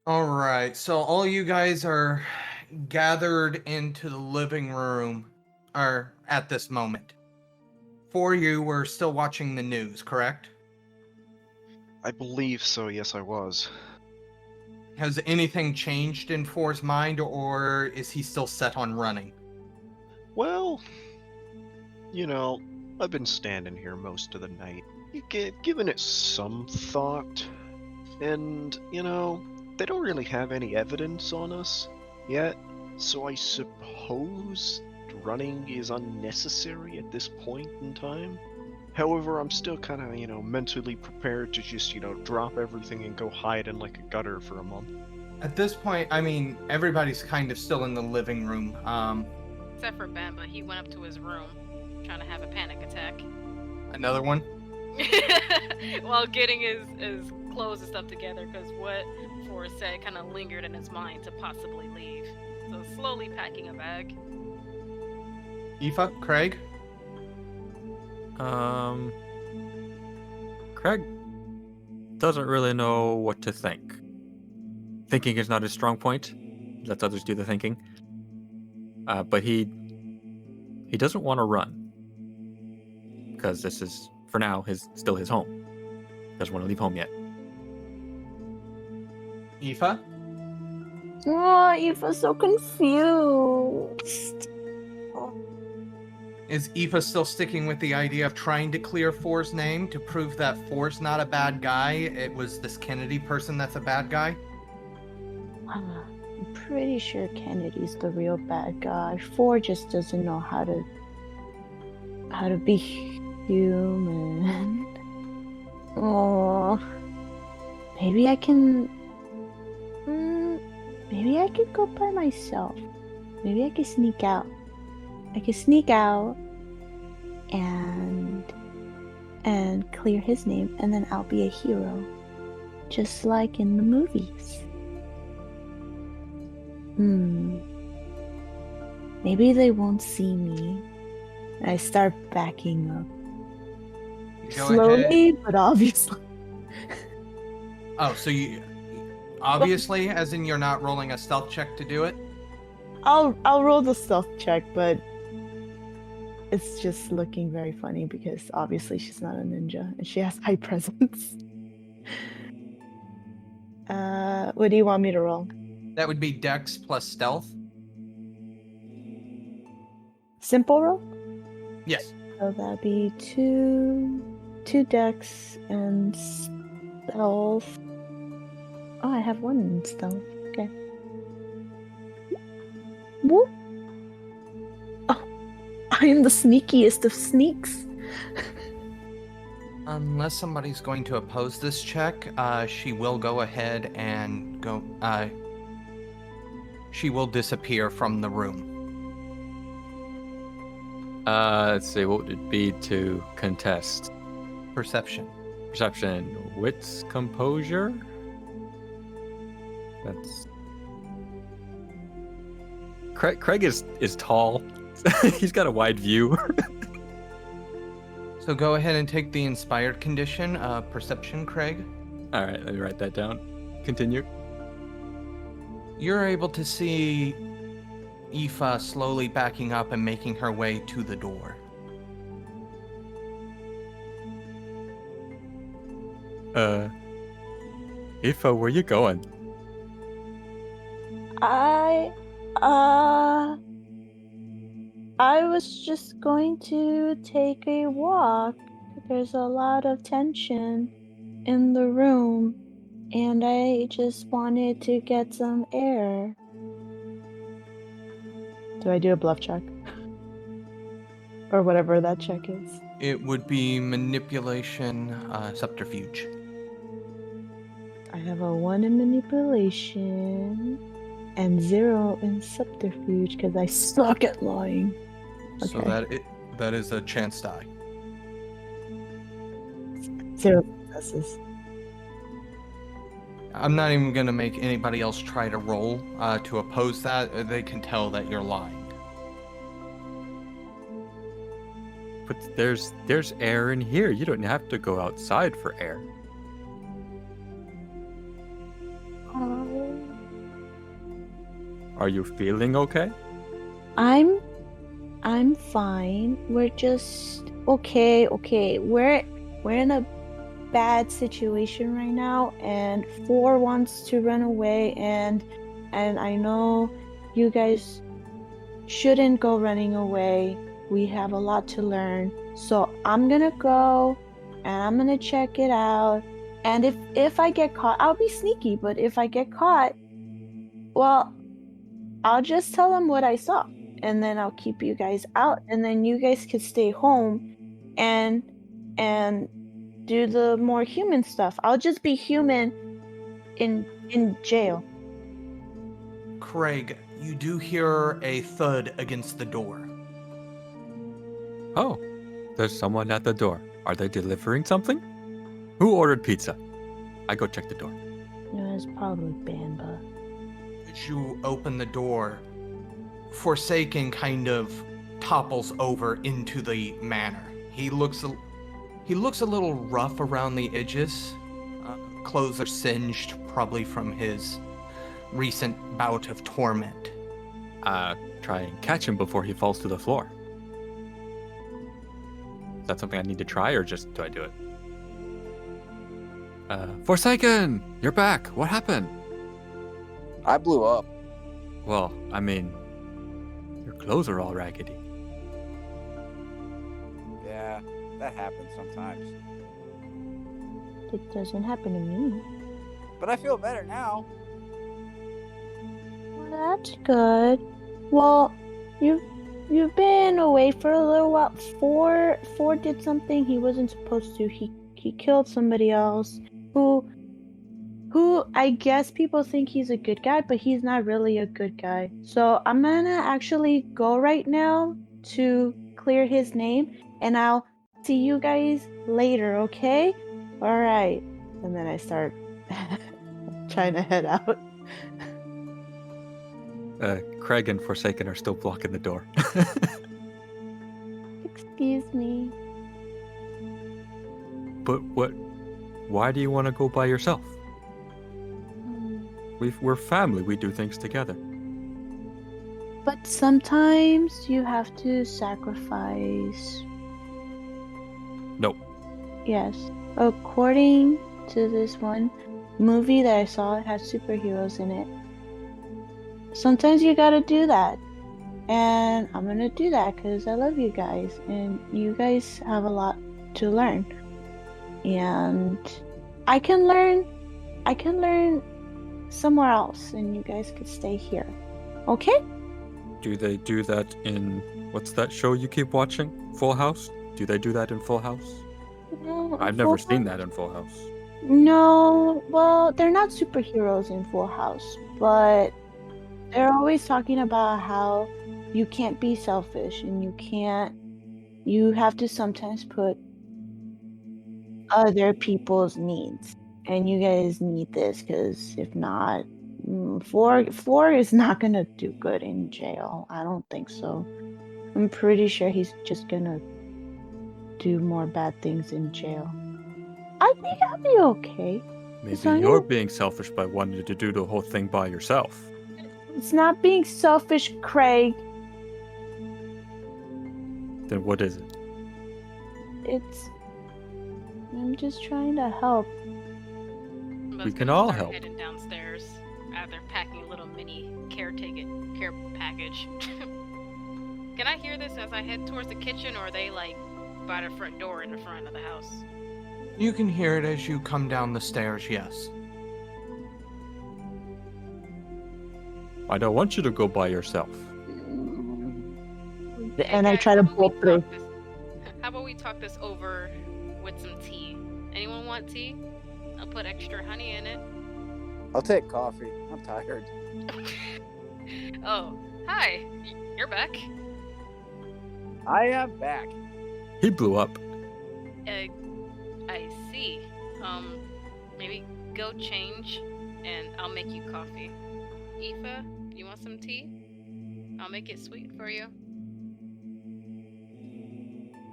All right, so all you guys are gathered into the living room are at this moment. For you were still watching the news, correct? I believe so, yes I was. Has anything changed in Four's mind, or is he still set on running? Well, you know, I've been standing here most of the night, giving it some thought, and, they don't really have any evidence on us yet, so I suppose running is unnecessary at this point in time. However, I'm still kind of, mentally prepared to just, drop everything and go hide in like a gutter for a month. At this point, I mean, everybody's kind of still in the living room. Except for Banba, he went up to his room, trying to have a panic attack. Another one? While getting his clothes and stuff together, because what Forrest said kind of lingered in his mind to possibly leave. So slowly packing a bag. Aoife? Craig? Craig doesn't really know what to think. Thinking is not his strong point. Lets others do the thinking. But he doesn't want to run because this is, for now, still his home. Doesn't want to leave home yet. Aoife? Oh, Aoife's so confused. Is Aoife still sticking with the idea of trying to clear Four's name to prove that Four's not a bad guy? It was this Kennedy person that's a bad guy? I'm pretty sure Kennedy's the real bad guy. Four just doesn't know how to be human. Oh, maybe I can. Maybe I could go by myself. Maybe I could sneak out. I could sneak out and clear his name, and then I'll be a hero, just like in the movies. Maybe they won't see me. I start backing up. Go Slowly, ahead. but obviously. Oh, so you obviously, as in you're not rolling a stealth check to do it? I'll roll the stealth check, but it's just looking very funny because obviously she's not a ninja and she has high presence. What do you want me to roll? That would be Dex plus stealth. Simple roll? Yes. So that'd be two dex and stealth. Oh, I have one in stealth. Okay. Whoop. Oh, I am the sneakiest of sneaks. Unless somebody's going to oppose this check, she will go ahead and go. She will disappear from the room. Let's see, what would it be to contest? Perception. Perception, wits, composure? That's... Craig is tall. He's got a wide view. So go ahead and take the inspired condition, perception, Craig. All right, let me write that down. Continue. You're able to see Aoife slowly backing up and making her way to the door. Aoife, where you going? I was just going to take a walk. There's a lot of tension in the room, and I just wanted to get some air. Do I do a bluff check? Or whatever that check is. It would be manipulation, subterfuge. I have a 1 in manipulation and 0 in subterfuge because I suck at lying. So that is a chance die. 0 successes. I'm not even going to make anybody else try to roll to oppose that. They can tell that you're lying. But there's air in here. You don't have to go outside for air. Oh. Are you feeling okay? I'm fine. We're just okay. We're in a bad situation right now, and 4 wants to run away, and I know you guys shouldn't go running away. We have a lot to learn. So I'm gonna go and I'm gonna check it out. And if I get caught, I'll be sneaky, but if I get caught, well, I'll just tell them what I saw. And then I'll keep you guys out, and then you guys can stay home and do the more human stuff. I'll just be human in jail. Craig, you do hear a thud against the door. Oh, there's someone at the door. Are they delivering something? Who ordered pizza? I go check the door. It was probably Banba. As you open the door, Forsaken kind of topples over into the manor. He looks a little rough around the edges. Clothes are singed, probably from his recent bout of torment. Try and catch him before he falls to the floor. Is that something I need to try, or just do I do it? Forsaken! You're back! What happened? I blew up. Well, I mean, your clothes are all raggedy. Yeah, that happens sometimes. It doesn't happen to me. But I feel better now. Well, that's good. Well, you've been away for a little while. Four did something he wasn't supposed to. He killed somebody else who I guess people think he's a good guy, but he's not really a good guy. So I'm gonna actually go right now to clear his name, and I'll see you guys later, okay? All right. And then I start trying to head out. Craig and Forsaken are still blocking the door. Excuse me. But why do you want to go by yourself? We're family, we do things together. But sometimes you have to sacrifice. No. Yes. According to this one movie that I saw, it has superheroes in it. Sometimes you gotta do that. And I'm gonna do that because I love you guys. And you guys have a lot to learn. And I can learn somewhere else, and you guys could stay here. Okay? Do they do that in, what's that show you keep watching? Full House? Do they do that in Full House? No, I've never seen that in Full House. No, well, they're not superheroes in Full House, but they're always talking about how you can't be selfish, and you have to sometimes put other people's needs. And you guys need this, because if not, Four is not gonna do good in jail. I don't think so. I'm pretty sure he's just gonna do more bad things in jail. I think I'll be okay. Maybe So you're yeah. being selfish by wanting to do the whole thing by yourself. It's not being selfish, Craig. Then what is it? I'm just trying to help. We can all Start help. Heading downstairs after packing a little mini care package. Can I hear this as I head towards the kitchen, or are they like by the front door in the front of the house? You can hear it as you come down the stairs, yes. I don't want you to go by yourself. And I guys, try to how about pull we through. talk this- How about we talk this over with some tea? Anyone want tea? I'll put extra honey in it. I'll take coffee. I'm tired. Oh, hi. You're back. I am back. He blew up. I see. Maybe go change, and I'll make you coffee. Aoife, you want some tea? I'll make it sweet for you.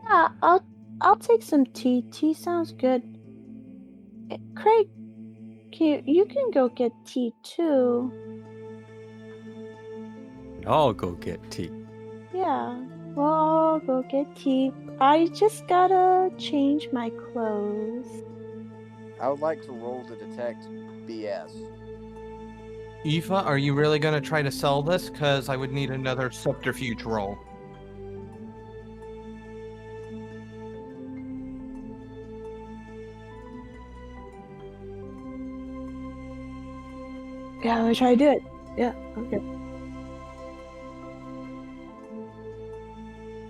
Yeah, I'll take some tea. Tea sounds good. Craig, you can go get tea too. I'll go get tea. Yeah. Well, I'll go get tea. I just gotta change my clothes. I would like to roll to detect BS. Aoife, are you really going to try to sell this? Because I would need another subterfuge roll. Yeah, I'm gonna try to do it. Yeah, okay.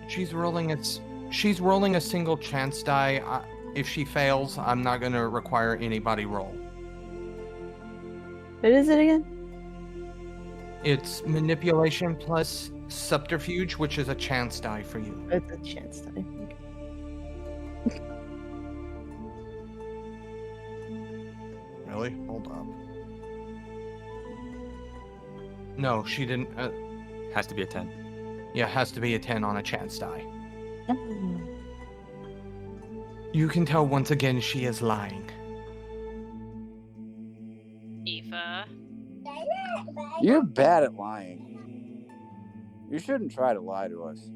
She's rolling a single chance die. If she fails, I'm not going to require anybody roll. What is it again? It's manipulation plus subterfuge, which is a chance die for you. It's a chance die. Okay. Really? Hold up. No, she didn't. Has to be a 10. Yeah, it has to be a 10 on a chance die. You can tell once again she is lying. Aoife. You're bad at lying. You shouldn't try to lie to us.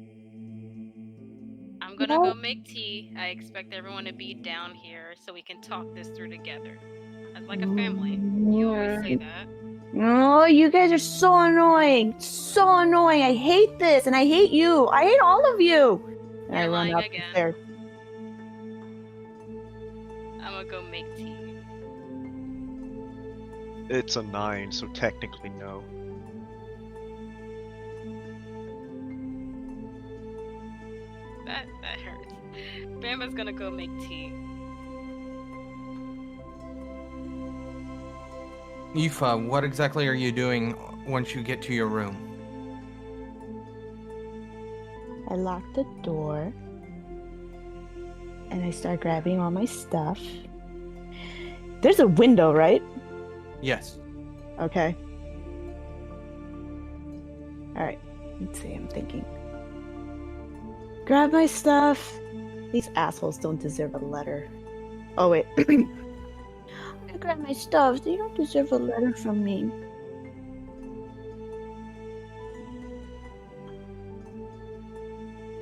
I'm gonna go make tea. I expect everyone to be down here so we can talk this through together. As like a family. You always say that. Oh, you guys are so annoying. So annoying. I hate this, and I hate you. I hate all of you. And I You're run lying up the again. stairs. I'm gonna go make tea. It's a 9, so technically no. That hurts. Banba's gonna go make tea. Aoife, what exactly are you doing once you get to your room? I lock the door. And I start grabbing all my stuff. There's a window, right? Yes. Okay. Alright. Let's see, I'm thinking. Grab my stuff. These assholes don't deserve a letter. Oh, wait. I grab my stuff. They don't deserve a letter from me.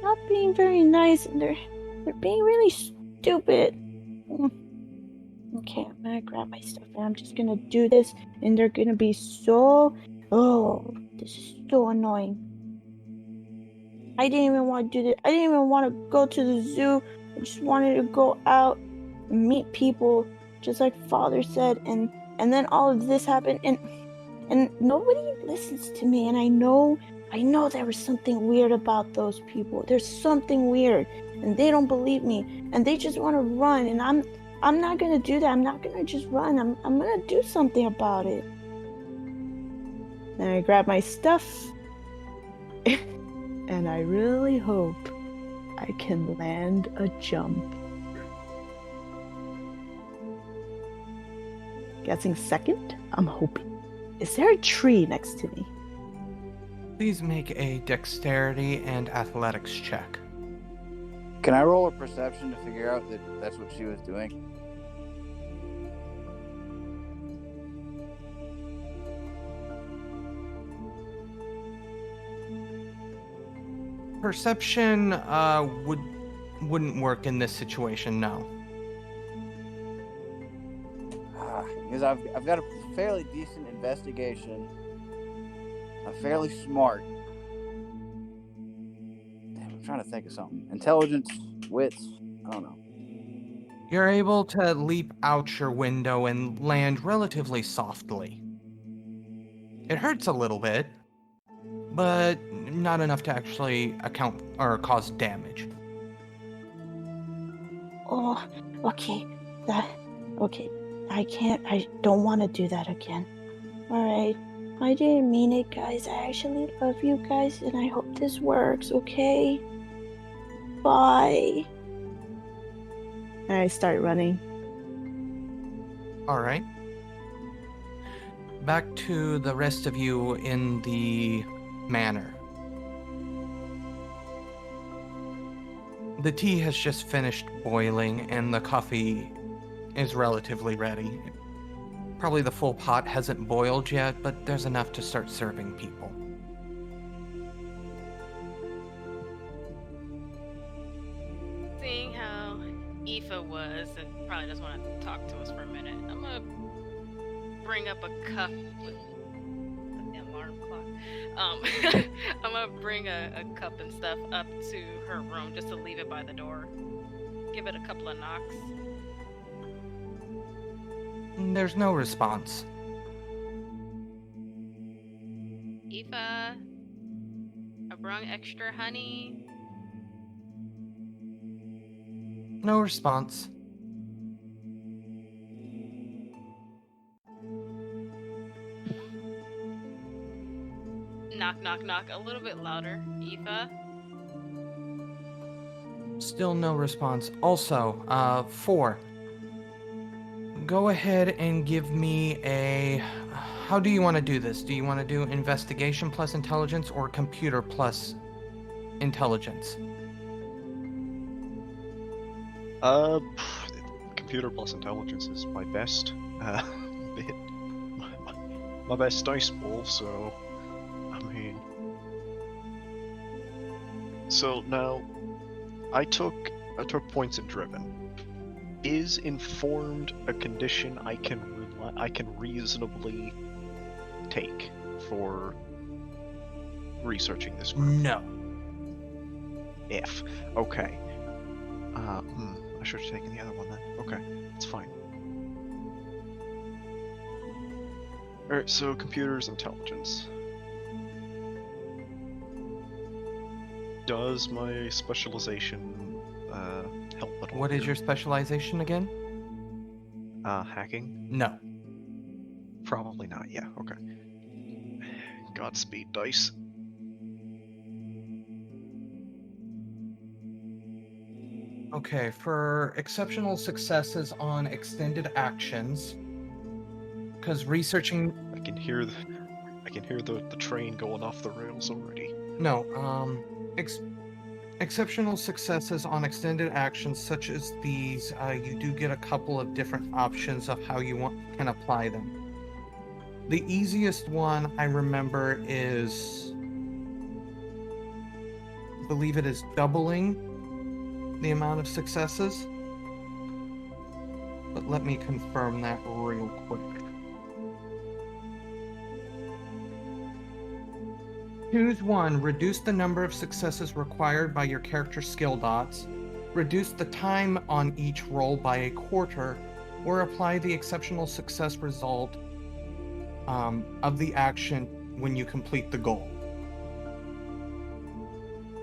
Not being very nice, and they're being really stupid. Okay, I'm gonna grab my stuff and I'm just gonna do this, and they're gonna be so. Oh, this is so annoying. I didn't even want to do this. I didn't even want to go to the zoo. I just wanted to go out and meet people, just like Father said. And then all of this happened, and nobody listens to me. And I know there was something weird about those people. There's something weird, and they don't believe me, and they just want to run. And I'm not gonna do that. I'm not gonna just run. I'm gonna do something about it. Then I grab my stuff. And I really hope I can land a jump. Guessing second? I'm hoping. Is there a tree next to me? Please make a dexterity and athletics check. Can I roll a perception to figure out that that's what she was doing? Perception wouldn't work in this situation, no. Because I've got a fairly decent investigation. I'm fairly smart. Damn, I'm trying to think of something. Intelligence, wits, I don't know. You're able to leap out your window and land relatively softly. It hurts a little bit, but not enough to actually account or cause damage. Oh, okay. Okay. I don't want to do that again. Alright. I didn't mean it, guys. I actually love you guys, and I hope this works, okay? Bye. And I start running. Alright. Back to the rest of you in the manor. The tea has just finished boiling and the coffee is relatively ready. Probably the full pot hasn't boiled yet, but there's enough to start serving people. Aoife was and probably just want to talk to us for a minute. I'm gonna bring up a cup with the alarm clock. I'm gonna bring a cup and stuff up to her room just to leave it by the door. Give it a couple of knocks. There's no response. Aoife, I brung extra honey. No response. Knock, knock, knock. A little bit louder. Aoife. Still no response. Also, 4. Go ahead and give me a... How do you want to do this? Do you want to do investigation plus intelligence or computer plus intelligence? Computer plus intelligence is my best bit. My best dice pool, so I mean. So now, I took points in driven. Is informed a condition I can reasonably take for researching this group? No. If. Okay. I should have taken the other one then. Okay, it's fine. Alright, so computers intelligence. Does my specialization help at all? What is here? your specialization again? Hacking? No. Probably not, yeah, okay. Godspeed, dice. Okay, for exceptional successes on extended actions, because researching... I can hear the train going off the rails already. No, exceptional successes on extended actions such as these, you do get a couple of different options of how you can apply them. The easiest one I remember is, I believe it is doubling the amount of successes, but let me confirm that real quick. Choose 1. Reduce the number of successes required by your character's skill dots. Reduce the time on each roll by a quarter, or apply the exceptional success result of the action when you complete the goal.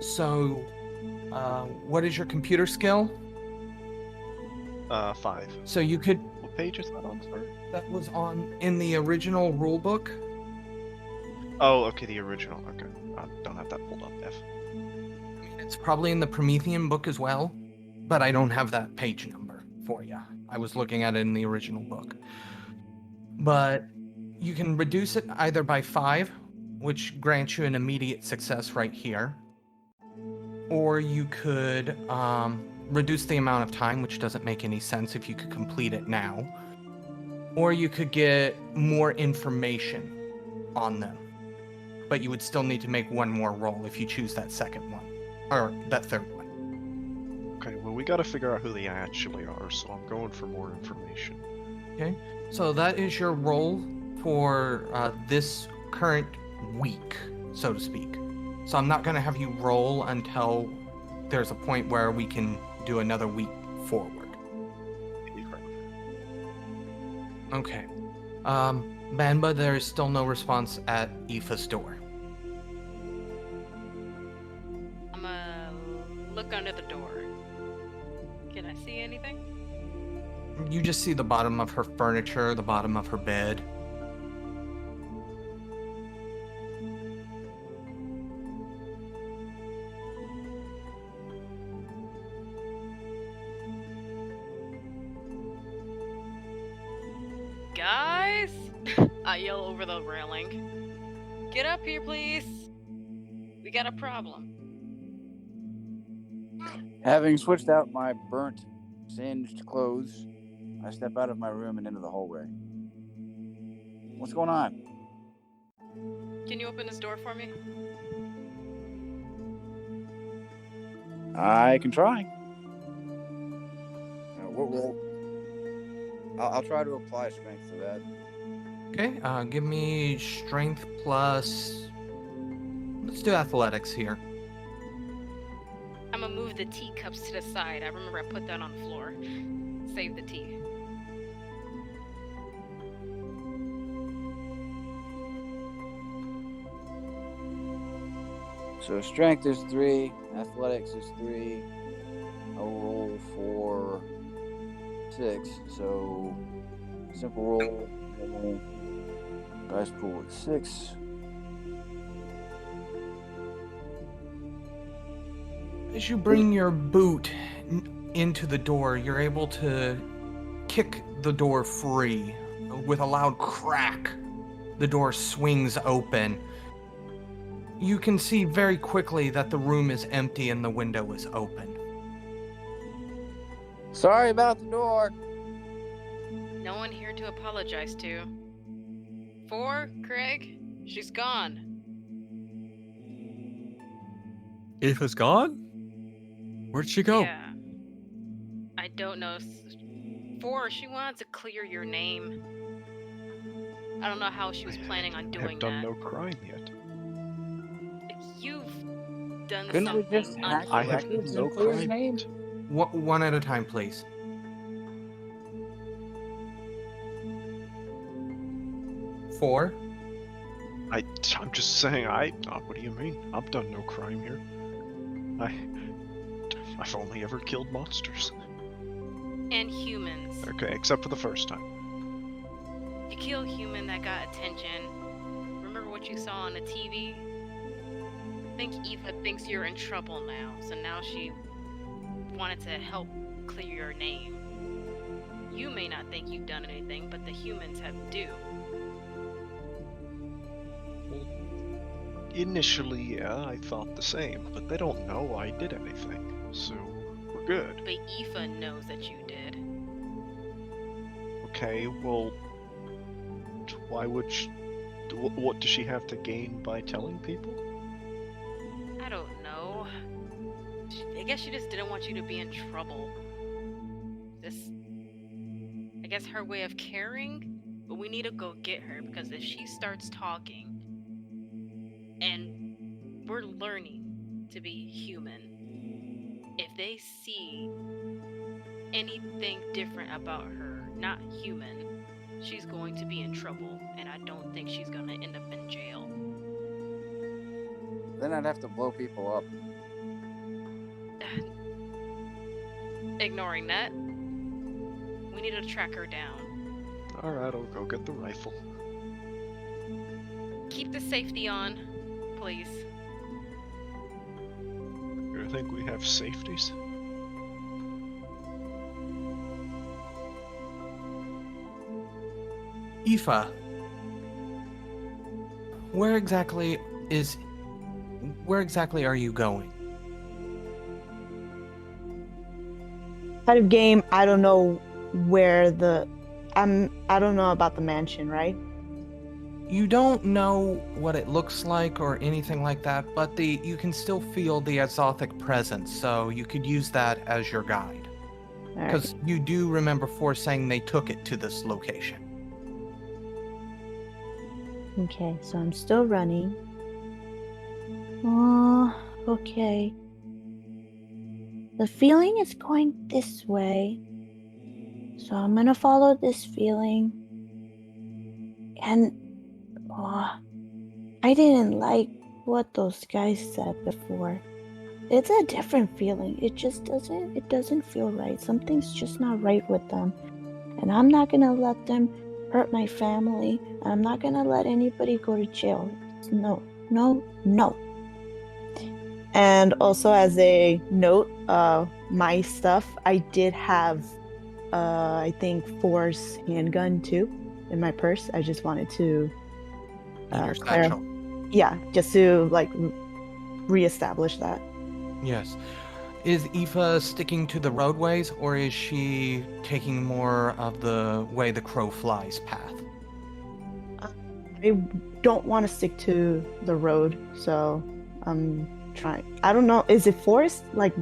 So, what is your computer skill? 5. So you could... What page is that on, sorry? That was in the original rulebook. Oh, okay, the original. Okay, I don't have that pulled up, F. I mean, it's probably in the Promethean book as well, but I don't have that page number for you. I was looking at it in the original book. But you can reduce it either by 5, which grants you an immediate success right here, or you could reduce the amount of time, which doesn't make any sense if you could complete it now, or you could get more information on them. But you would still need to make one more roll if you choose that second one, or that third one. Okay, well, we gotta figure out who they actually are, so I'm going for more information. Okay, so that is your roll for this current week, so to speak. So I'm not going to have you roll until there's a point where we can do another week forward. Okay. Banba, there is still no response at Aoife's door. I'm gonna look under the door. Can I see anything? You just see the bottom of her furniture, the bottom of her bed. Guys? I yell over the railing. Get up here, please. We got a problem. Having switched out my burnt, singed clothes, I step out of my room and into the hallway. What's going on? Can you open this door for me? I can try. Well, I'll try to apply strength to that. Okay, give me strength plus. Let's do athletics here. I'm gonna move the teacups to the side. I remember I put that on the floor. Save the tea. So strength is 3, athletics is 3. I'll roll for 6. So simple roll. Dice pool is 6. As you bring your boot into the door, you're able to kick the door free. With a loud crack, the door swings open. You can see very quickly that the room is empty and the window is open. Sorry about the door. No one here to apologize to. 4, Craig? She's gone. Aoife's gone? Where'd she go? Yeah. I don't know. 4, she wanted to clear your name. I don't know how she was planning on doing I've done that. no crime yet. You've done Couldn't we something just hack I have records no and clear his crime name? yet. One at a time, please. 4. I'm just saying. What do you mean? I've done no crime here. I've only ever killed monsters. And humans. Okay, except for the first time. You kill a human that got attention. Remember what you saw on the TV? I think Aoife thinks you're in trouble now, so now she wanted to help clear your name. You may not think you've done anything, but the humans do. Initially, yeah, I thought the same, but they don't know I did anything, so we're good. But Aoife knows that you did. Okay, well, why would she... What does she have to gain by telling people? I don't know. I guess she just didn't want you to be in trouble. I guess her way of caring, but we need to go get her, because if she starts talking, and we're learning to be human, if they see anything different about her, not human, she's going to be in trouble, and I don't think she's gonna end up in jail. Then I'd have to blow people up. Ignoring that, we need to track her down. Alright, I'll go get the rifle. Keep the safety on, please. You think we have safeties? Aoife, where exactly are you going? Out of game, I don't know where I don't know about the mansion, right? You don't know what it looks like or anything like that, but you can still feel the Azothic presence, so you could use that as your guide. All right. Because you do remember Force saying they took it to this location. Okay, so I'm still running. Okay. The feeling is going this way. So I'm gonna follow this feeling. And I didn't like what those guys said before. It's a different feeling. It doesn't feel right. Something's just not right with them. And I'm not gonna let them hurt my family. I'm not gonna let anybody go to jail. No. And also as a note, my stuff, I did have I think Force handgun too in my purse. I just wanted to In your satchel. yeah, just to like reestablish that. Yes. Is Aoife sticking to the roadways, or is she taking more of the way the crow flies path? I don't want to stick to the road, so I'm trying. I don't know. Is it forest? Like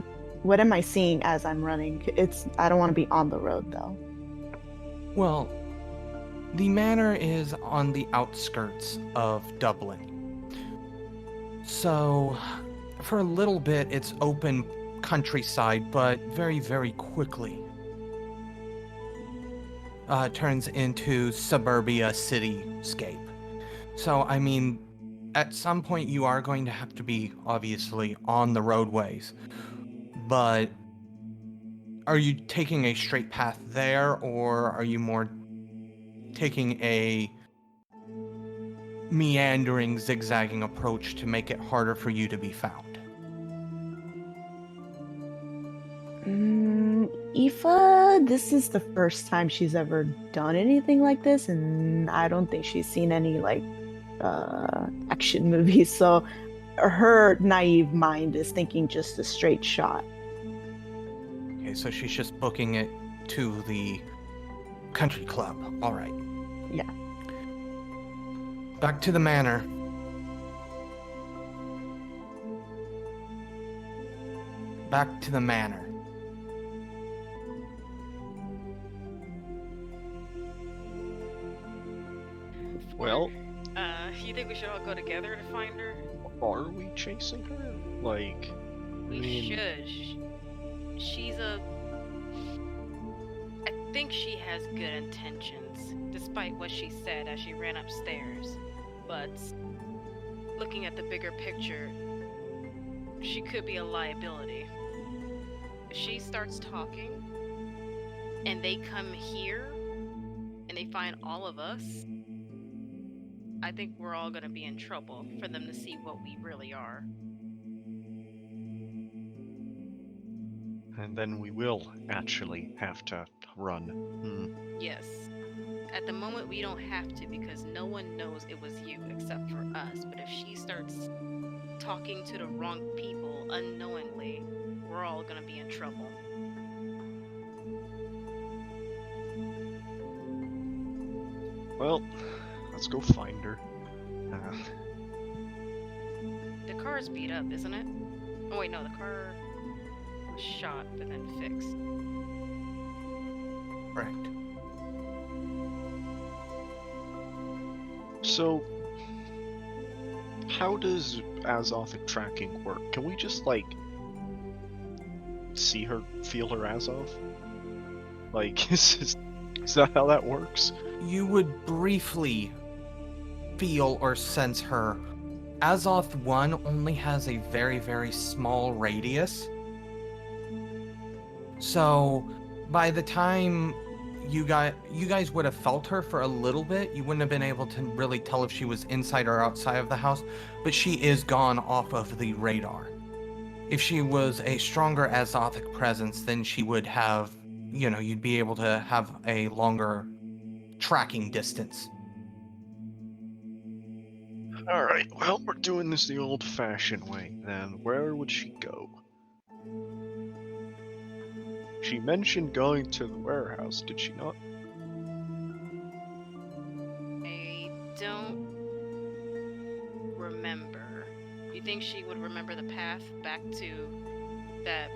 what am I seeing as I'm running? I don't want to be on the road though. Well, the manor is on the outskirts of Dublin. So, for a little bit, it's open countryside, but very, very quickly turns into suburbia cityscape. So, I mean, at some point you are going to have to be, obviously, on the roadways. But are you taking a straight path there, or are you more taking a meandering, zigzagging approach to make it harder for you to be found? Aoife, this is the first time she's ever done anything like this, and I don't think she's seen any action movies, so her naive mind is thinking just a straight shot. Okay, so she's just booking it to the country club. All right. Yeah. Back to the manor. Back to the manor. Well, you think we should all go together to find her? are we chasing her? Like, We should. She's a... I think she has good intentions, despite what she said as she ran upstairs. But looking at the bigger picture, she could be a liability. If she starts talking, and they come here, and they find all of us, I think we're all gonna be in trouble for them to see what we really are. And then we will actually have to run. Yes. At the moment, we don't have to because no one knows it was you except for us. But if she starts talking to the wrong people unknowingly, we're all gonna be in trouble. Well, let's go find her. The car's beat up, isn't it? Oh wait, no, the car was shot but then fixed. Correct. So, how does Azothic tracking work? Can we just, like, see her, feel her Azov? Like, is that how that works? You would briefly feel or sense her. Azoth 1 only has a very, very small radius. So, by the time you guys would have felt her for a little bit, you wouldn't have been able to really tell if she was inside or outside of the house, but she is gone off of the radar. If she was a stronger Azothic presence, then she would have, you'd be able to have a longer tracking distance. Alright, well, we're doing this the old-fashioned way, then. Where would she go? She mentioned going to the warehouse, did she not? I don't remember. You think she would remember the path back to that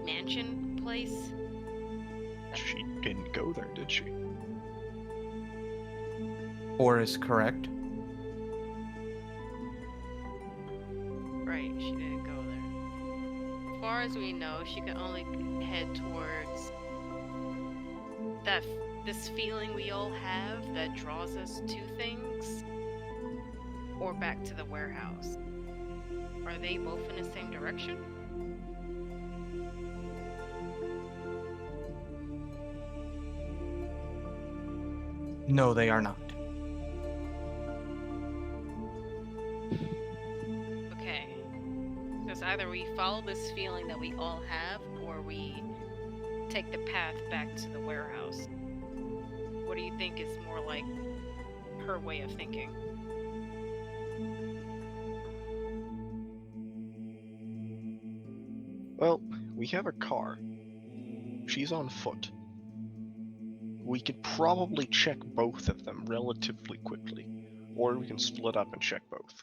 mansion place? She didn't go there, did she? Or is correct. Right, she didn't go there. As far as we know, she could only head towards this feeling we all have that draws us to things, or back to the warehouse. Are they both in the same direction? No, they are not. Okay. Because either we follow this feeling that we all have, or we take the path back to the warehouse. What do you think is more like her way of thinking? Well, we have a car. She's on foot. We could probably check both of them relatively quickly. Or we can split up and check both.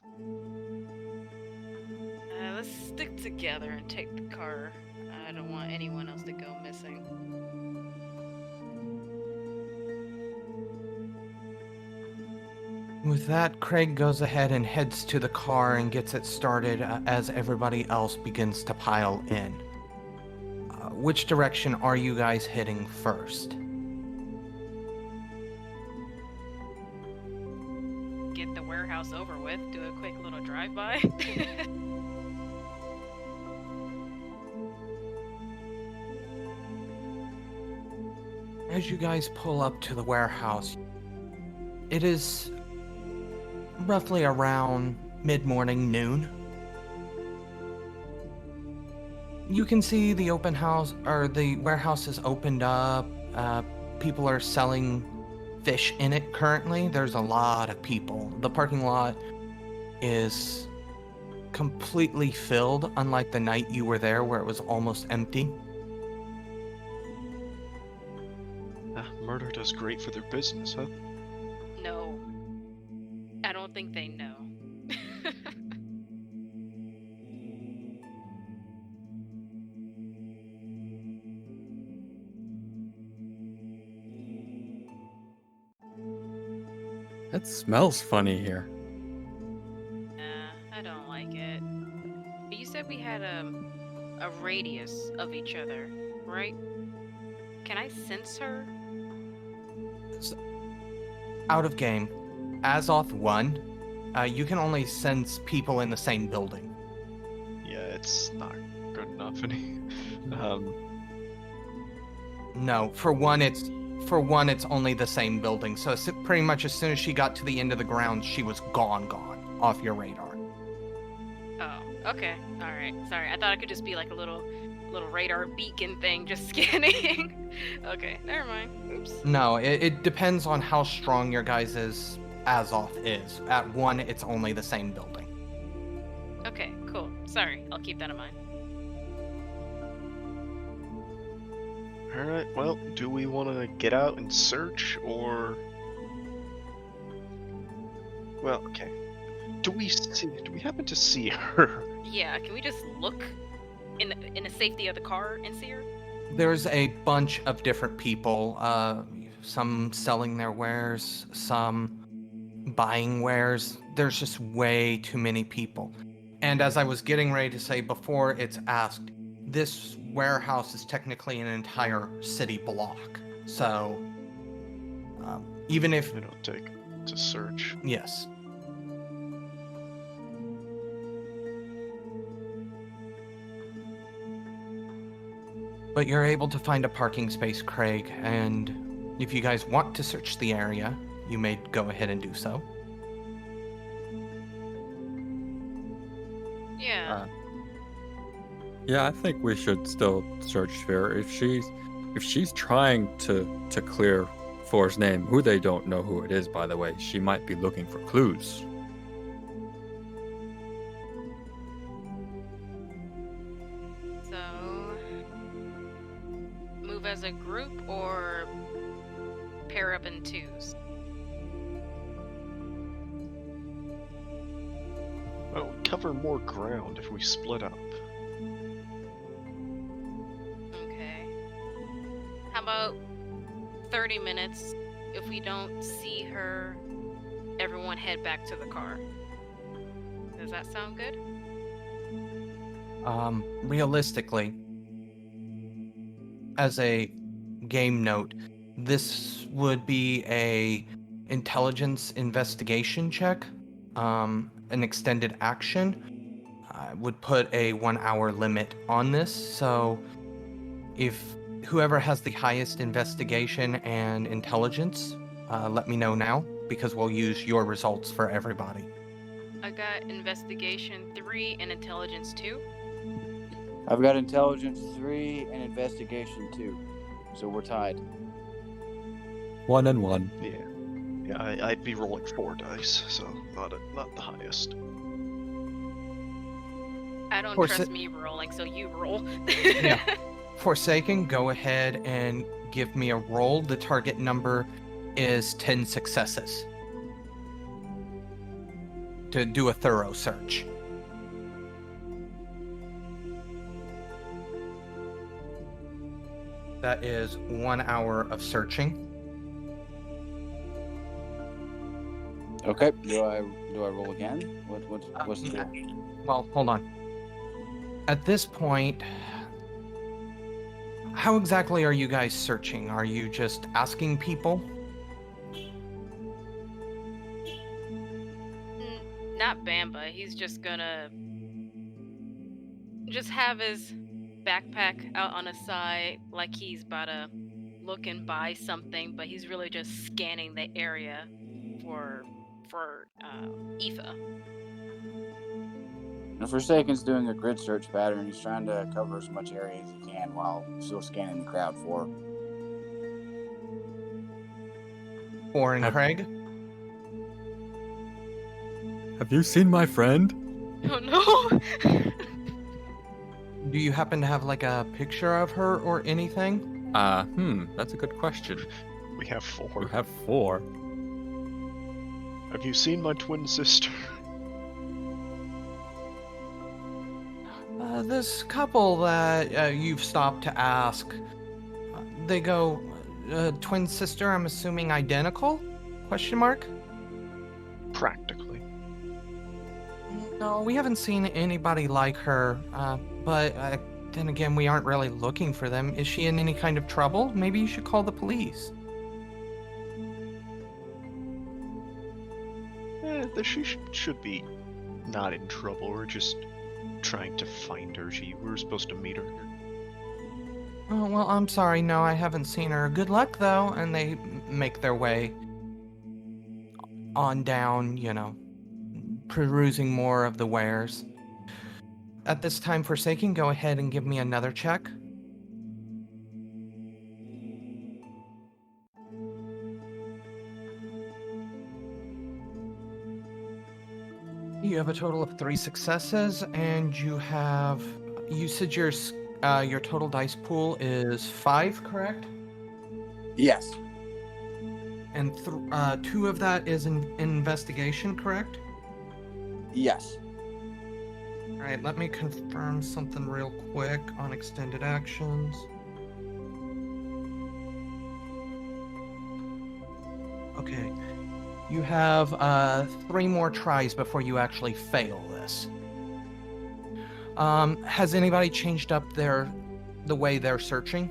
Let's stick together and take the car. don't want anyone else to go missing. With that, Craig goes ahead and heads to the car and gets it started as everybody else begins to pile in. Which direction are you guys heading first? Get the warehouse over with, do a quick little drive-by. As you guys pull up to the warehouse, it is roughly around mid-morning, noon. You can see the open house, or the warehouse is opened up. People are selling fish in it currently. There's a lot of people. The parking lot is completely filled, unlike the night you were there where it was almost empty. Murder does great for their business, huh? No. I don't think they know. It smells funny here. Nah, I don't like it. But you said we had a radius of each other, right? Can I sense her? Out of game, Azoth 1, you can only sense people in the same building. Yeah, it's not good enough. No, for one it's only the same building. So pretty much as soon as she got to the end of the ground, she was gone off your radar. Oh, okay. Alright. Sorry, I thought it could just be like a little radar beacon thing just scanning. Okay, never mind. Oops. No, it depends on how strong your guys' Azoth is. At 1, it's only the same building. Okay, cool. Sorry, I'll keep that in mind. Alright, well, do we want to get out and search, or... Well, okay. Do we happen to see her? Yeah, can we just look in the safety of the car and see her? There's a bunch of different people, some selling their wares, some buying wares. There's just way too many people. And as I was getting ready to say before it's asked, this warehouse is technically an entire city block. So, even if... It'll take to search. Yes. But you're able to find a parking space, Craig, and if you guys want to search the area, you may go ahead and do so. Yeah. Yeah, I think we should still search for her. If she's trying to clear For's name, who they don't know who it is, by the way, she might be looking for clues. So, move as a group or pair up in twos? Well, we cover more ground if we split up. Okay. How about 30 minutes? If we don't see her, everyone head back to the car. Does that sound good? Realistically, as a game note, this would be a intelligence investigation check, an extended action. I would put a 1 hour limit on this, so if whoever has the highest investigation and intelligence, let me know now, because we'll use your results for everybody. I got investigation 3 and intelligence 2. I've got intelligence 3 and investigation 2, so we're tied. 1 and 1. Yeah, I'd be rolling 4 dice, so not the highest. I don't trust me rolling, so you roll. Yeah. Forsaken, go ahead and give me a roll. The target number is 10 successes to do a thorough search. That is 1 hour of searching. Okay. Do I roll again? What's the deal? Well, hold on. At this point, how exactly are you guys searching? Are you just asking people? Not Banba. He's just gonna have his backpack out on his side like he's about to look and buy something, but he's really just scanning the area for Aoife. Now, Forsaken's doing a grid search pattern. He's trying to cover as much area as he can while still scanning the crowd for. Or Craig? Have you seen my friend? Oh no! Do you happen to have like a picture of her or anything? That's a good question. We have 4. You have 4. Have you seen my twin sister? This couple that you've stopped to ask, they go, twin sister, I'm assuming identical? Question mark? Practically. No, we haven't seen anybody like her, but then again, we aren't really looking for them. Is she in any kind of trouble? Maybe you should call the police. She should be not in trouble. We're just trying to find her. We were supposed to meet her. Oh, well, I'm sorry. No, I haven't seen her. Good luck, though. And they make their way on down, perusing more of the wares. At this time, Forsaken, go ahead and give me another check. You have a total of 3 successes, and you said your total dice pool is 5, correct? Yes. And 2 of that is in investigation, correct? Yes. All right, let me confirm something real quick on extended actions. Okay. You have 3 more tries before you actually fail this. Has anybody changed up the way they're searching?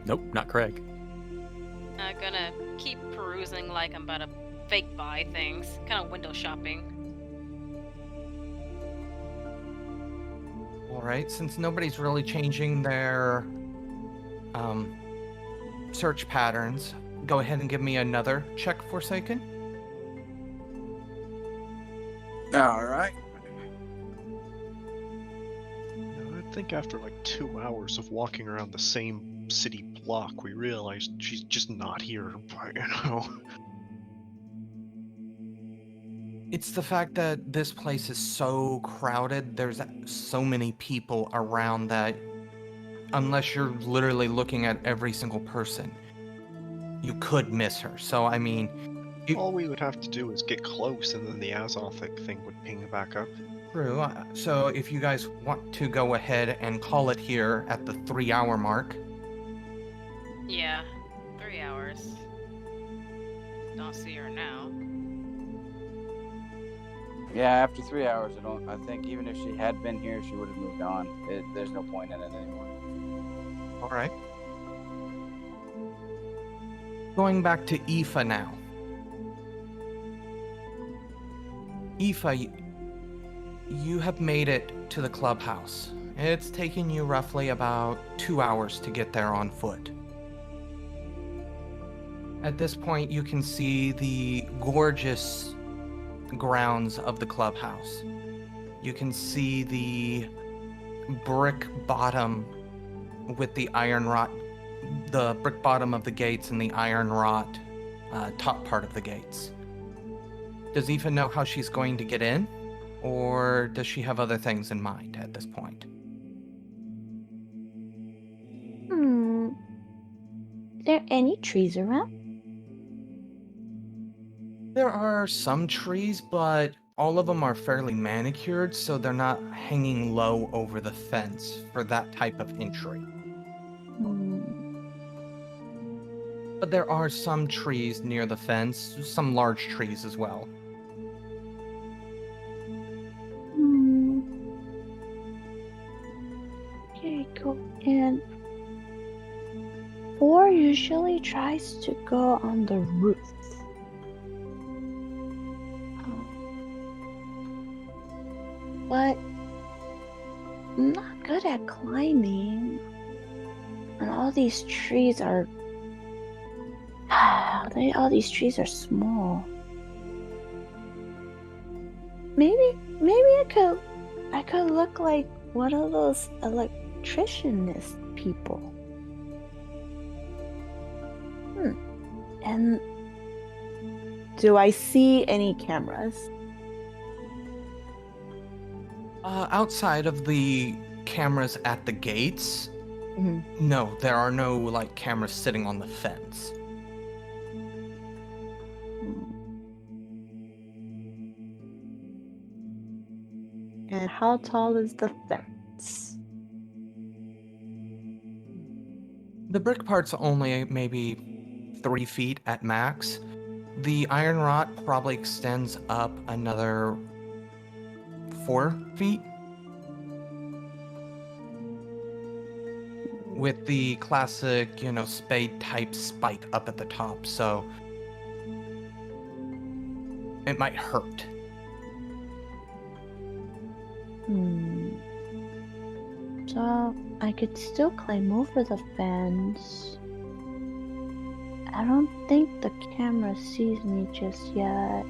Nope, not Craig. I'm gonna keep perusing like I'm about to fake buy things, kind of window shopping. All right, since nobody's really changing their search patterns, go ahead and give me another check, Forsaken. All right. I think after like 2 hours of walking around the same city block, we realized she's just not here. It's the fact that this place is so crowded, there's so many people around that unless you're literally looking at every single person, you could miss her. So, I mean... all we would have to do is get close, and then the Aoife thing would ping back up. True. So if you guys want to go ahead and call it here at the 3-hour mark... Yeah, 3 hours. Don't see her now. Yeah, after 3 hours, I think even if she had been here, she would have moved on. There's no point in it anymore. All right. Going back to Aoife now. Aoife, you have made it to the clubhouse. It's taken you roughly about 2 hours to get there on foot. At this point, you can see the gorgeous grounds of the clubhouse. You can see the brick bottom with the iron rot, the brick bottom of the gates and the iron rot top part of the gates. Does Aoife know how she's going to get in? Or does she have other things in mind at this point? There any trees around? There are some trees, but all of them are fairly manicured, so they're not hanging low over the fence for that type of entry. But there are some trees near the fence, some large trees as well. Okay, cool. And 4 usually tries to go on the roof. But I'm not good at climbing. And all these trees are... all these trees are small. Maybe I could look like one of those electricianist people. And do I see any cameras? Outside of the cameras at the gates, no, there are no cameras sitting on the fence. And how tall is the fence? The brick part's only maybe 3 feet at max. The iron rot probably extends up another 4 feet. With the classic, spade type spike up at the top, so it might hurt. So I could still climb over the fence. I don't think the camera sees me just yet.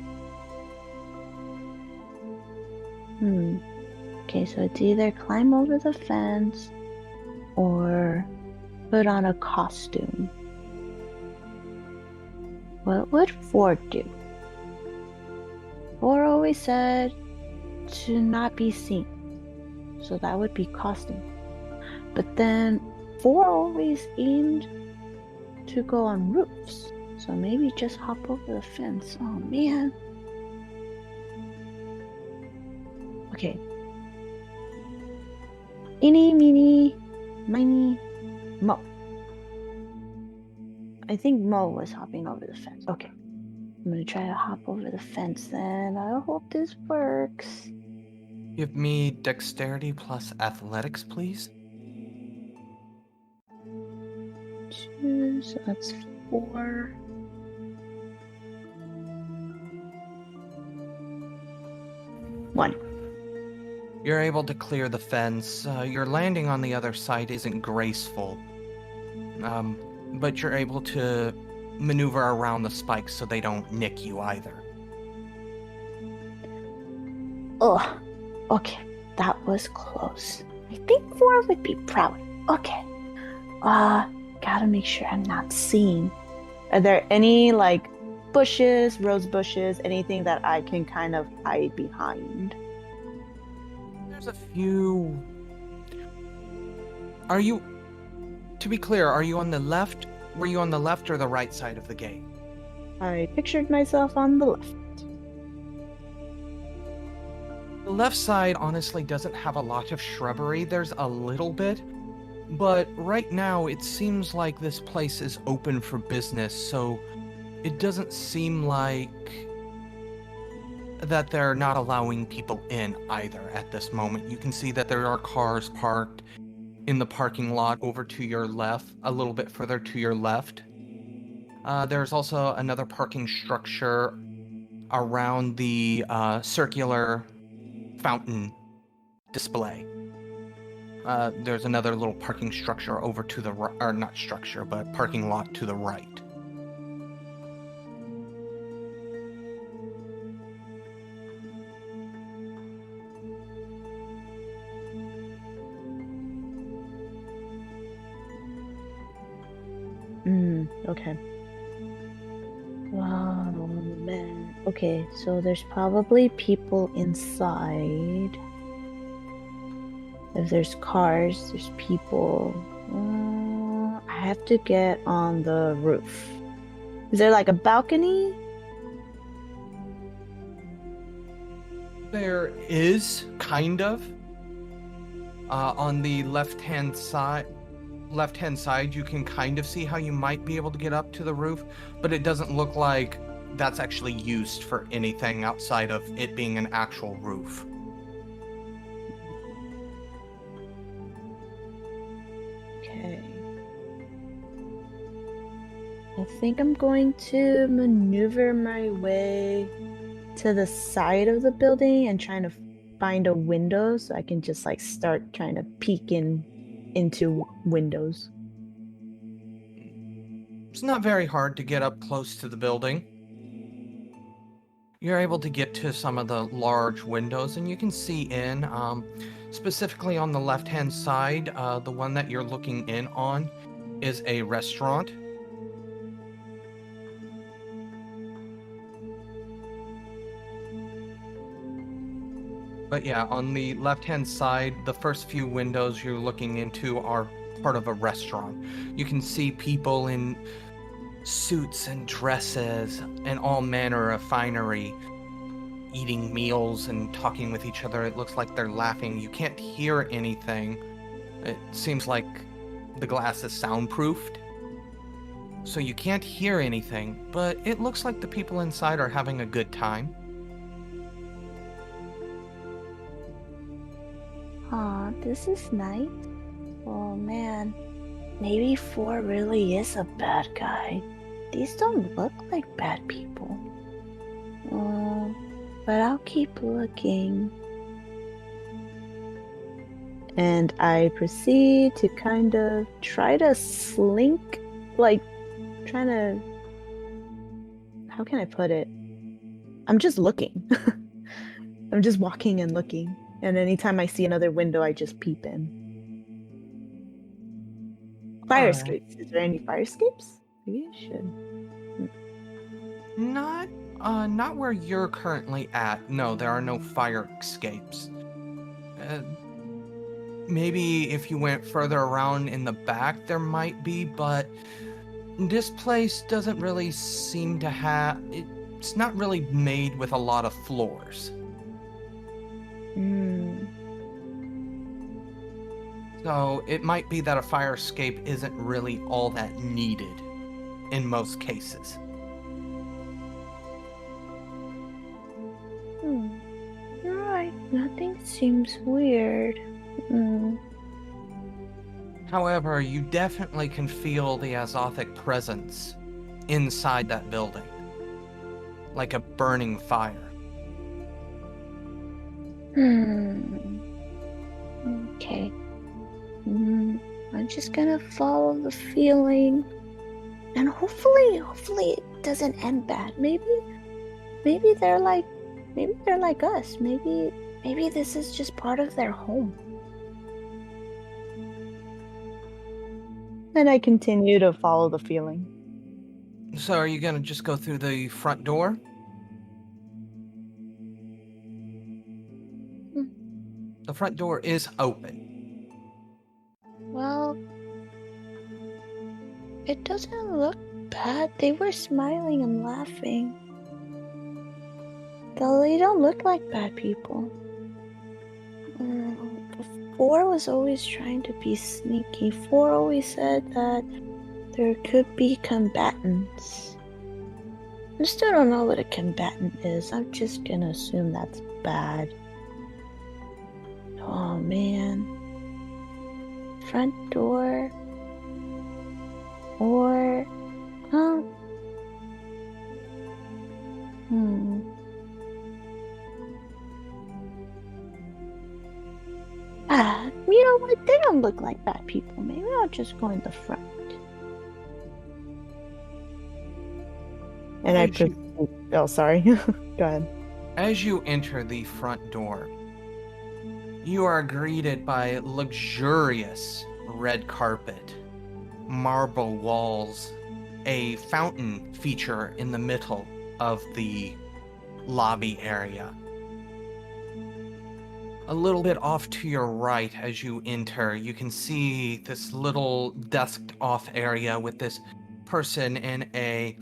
Okay, so it's either climb over the fence or put on a costume. What would 4 do? 4 always said to not be seen. So that would be costume. But then 4 always aimed to go on roofs. So maybe just hop over the fence. Oh man. Okay. Eeny, meeny, miny, mo. I think Mo was hopping over the fence. Okay. I'm gonna try to hop over the fence then. I hope this works. Give me dexterity plus athletics, please. 2, so that's 4. One. You're able to clear the fence. Your landing on the other side isn't graceful. But you're able to maneuver around the spikes so they don't nick you either. Oh, okay. That was close. I think 4 would be proud. Okay. Gotta make sure I'm not seen. Are there any, bushes, rose bushes, anything that I can kind of hide behind? There's a few... To be clear, are you on the left? Were you on the left or the right side of the gate? I pictured myself on the left. The left side honestly doesn't have a lot of shrubbery. There's a little bit. But right now, it seems like this place is open for business, so it doesn't seem like that they're not allowing people in either at this moment. You can see that there are cars parked in the parking lot over to your left, a little bit further to your left. There's also another parking structure around the circular fountain display. There's another little parking structure over to the right, or not structure, but parking lot to the right. Okay. Oh, man. Okay, so there's probably people inside. If there's cars, there's people. I have to get on the roof. Is there a balcony? There is, kind of. On the left-hand side, left-hand side, you can kind of see how you might be able to get up to the roof, but it doesn't look like that's actually used for anything outside of it being an actual roof. Okay. I think I'm going to maneuver my way to the side of the building and trying to find a window so I can just like start trying to peek into windows. It's not very hard to get up close to the building. You're able to get to some of the large windows and you can see in, specifically on the left-hand side, the one that you're looking in on is a restaurant. But yeah, on the left-hand side, the first few windows you're looking into are part of a restaurant. You can see people in suits and dresses and all manner of finery eating meals and talking with each other. It looks like they're laughing. You can't hear anything. It seems like the glass is soundproofed, so you can't hear anything, but it looks like the people inside are having a good time. Aw, this is nice. Oh man, maybe 4 really is a bad guy. These don't look like bad people. But I'll keep looking. And I proceed to kind of try to slink, like, trying to... How can I put it? I'm just looking. I'm just walking and looking. And anytime I see another window, I just peep in. Fire Alright. escapes. Is there any fire escapes? Maybe I should. Not where you're currently at. No, there are no fire escapes. Maybe if you went further around in the back, there might be, but this place doesn't really seem to have... It's not really made with a lot of floors. So it might be that a fire escape isn't really all that needed in most cases. You're right. Nothing seems weird. However, you definitely can feel the Azothic presence inside that building, like a burning fire. Okay. I'm just gonna follow the feeling, and hopefully it doesn't end bad. Maybe they're like us. Maybe this is just part of their home. And I continue to follow the feeling. So are you gonna just go through the front door? The front door is open. Well, it doesn't look bad. They were smiling and laughing. They don't look like bad people. 4 was always trying to be sneaky. 4 always said that there could be combatants. I still don't know what a combatant is. I'm just gonna assume that's bad. Oh man. Front door. Or... Huh? You know what? They don't look like bad people. Maybe I'll just go in the front. And I proceed. Oh, sorry. Go ahead. As you enter the front door, you are greeted by luxurious red carpet, marble walls, a fountain feature in the middle of the lobby area. A little bit off to your right as you enter, you can see this little desked off area with this person in a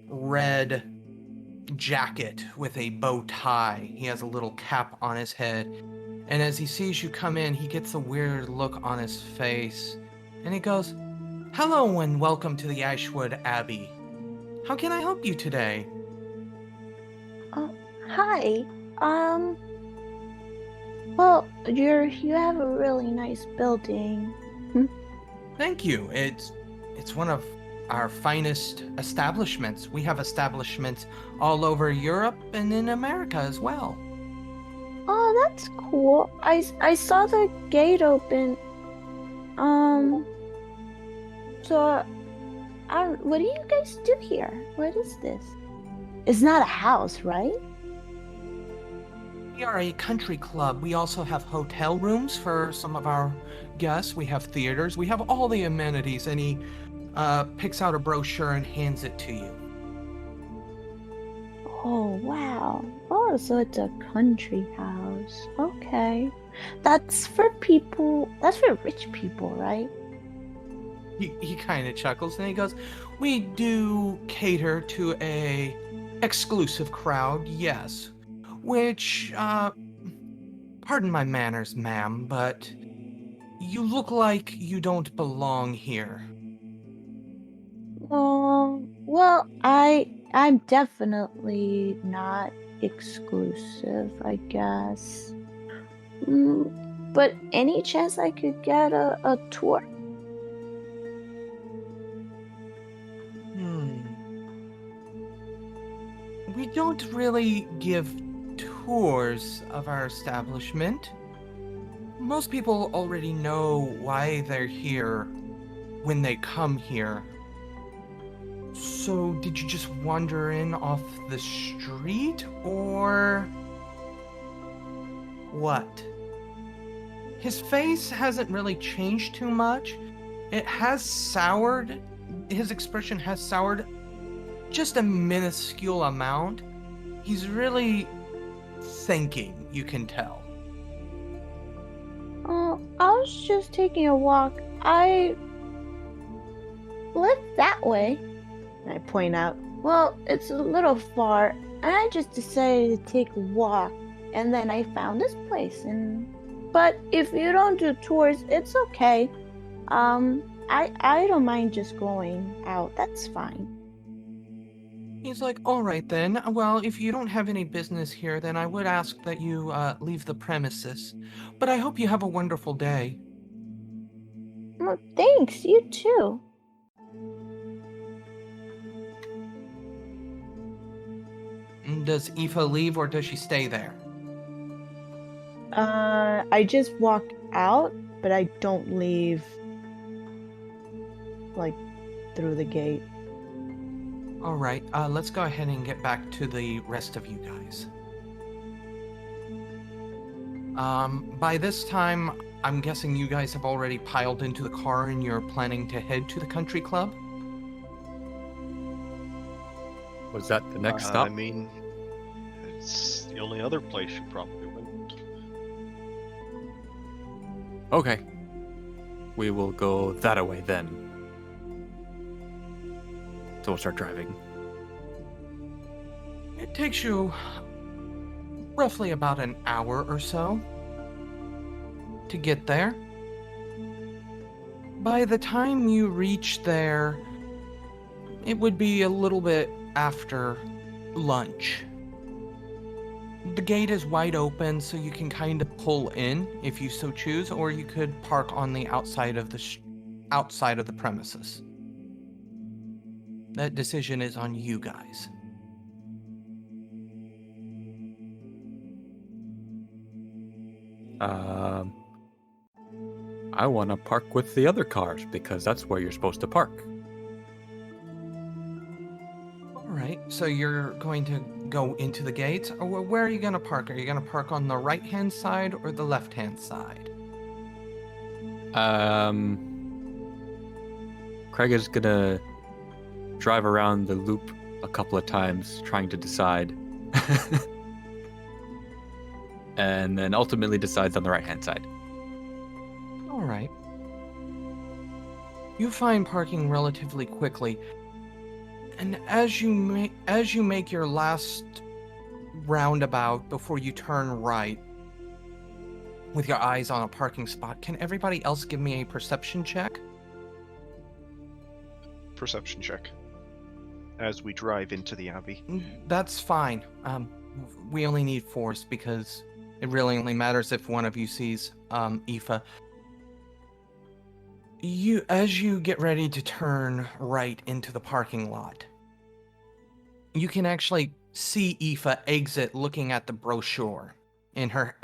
red jacket with a bow tie. He has a little cap on his head. And as he sees you come in, he gets a weird look on his face. And he goes, "Hello and welcome to the Ashwood Abbey. How can I help you today?" Hi. Well, you have a really nice building. Thank you. It's one of our finest establishments. We have establishments all over Europe and in America as well. Oh, that's cool. I saw the gate open. So, what do you guys do here? What is this? It's not a house, right? We are a country club. We also have hotel rooms for some of our guests. We have theaters. We have all the amenities. And he picks out a brochure and hands it to you. Oh, wow. Oh, so it's a country house. Okay. That's for rich people, right? He kind of chuckles and he goes, "We do cater to a exclusive crowd, yes. Which, pardon my manners, ma'am, but you look like you don't belong here." Well, I'm definitely not exclusive, I guess. But any chance I could get a tour? We don't really give tours of our establishment. Most people already know why they're here when they come here. So, did you just wander in off the street, or what? His face hasn't really changed too much. It has soured. His expression has soured just a minuscule amount. He's really thinking, you can tell. Oh, I was just taking a walk. I live that way. And I point out, well, it's a little far, and I just decided to take a walk, and then I found this place. But if you don't do tours, it's okay. I don't mind just going out. That's fine. He's like, "All right then. Well, if you don't have any business here, then I would ask that you leave the premises. But I hope you have a wonderful day." Well, thanks. You too. Does Aoife leave or does she stay there? I just walk out, but I don't leave, like, through the gate. All right, let's go ahead and get back to the rest of you guys. By this time, I'm guessing you guys have already piled into the car and you're planning to head to the country club? Was that the next stop? I mean, it's the only other place you probably went. Okay. We will go that way then. So we'll start driving. It takes you roughly about an hour or so to get there. By the time you reach there, it would be a little bit after lunch. The gate is wide open, so you can kind of pull in if you so choose, or you could park on the outside of the premises. That decision is on you guys. I want to park with the other cars because that's where you're supposed to park. Alright, so you're going to go into the gates, or where are you going to park? Are you going to park on the right-hand side or the left-hand side? Craig is gonna drive around the loop a couple of times trying to decide. And then ultimately decides on the right-hand side. Alright. You find parking relatively quickly, and as you make your last roundabout before you turn right, with your eyes on a parking spot, can everybody else give me a perception check? perception check as we drive into the Abbey. That's fine. We only need force because it really only matters if one of you sees Aoife. As you get ready to turn right into the parking lot, you can actually see Aoife exit looking at the brochure in her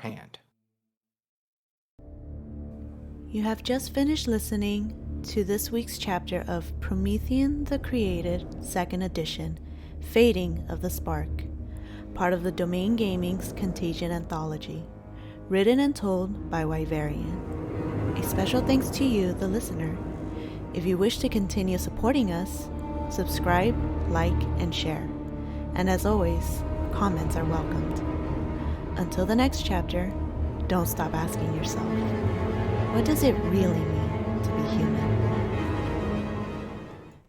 hand. You have just finished listening to this week's chapter of Promethean the Created, 2nd edition, Fading of the Spark, part of the Domain Gaming's Contagion Anthology, written and told by Wyverian. A special thanks to you, the listener. If you wish to continue supporting us, subscribe, like, and share. And as always, comments are welcomed. Until the next chapter, don't stop asking yourself, what does it really mean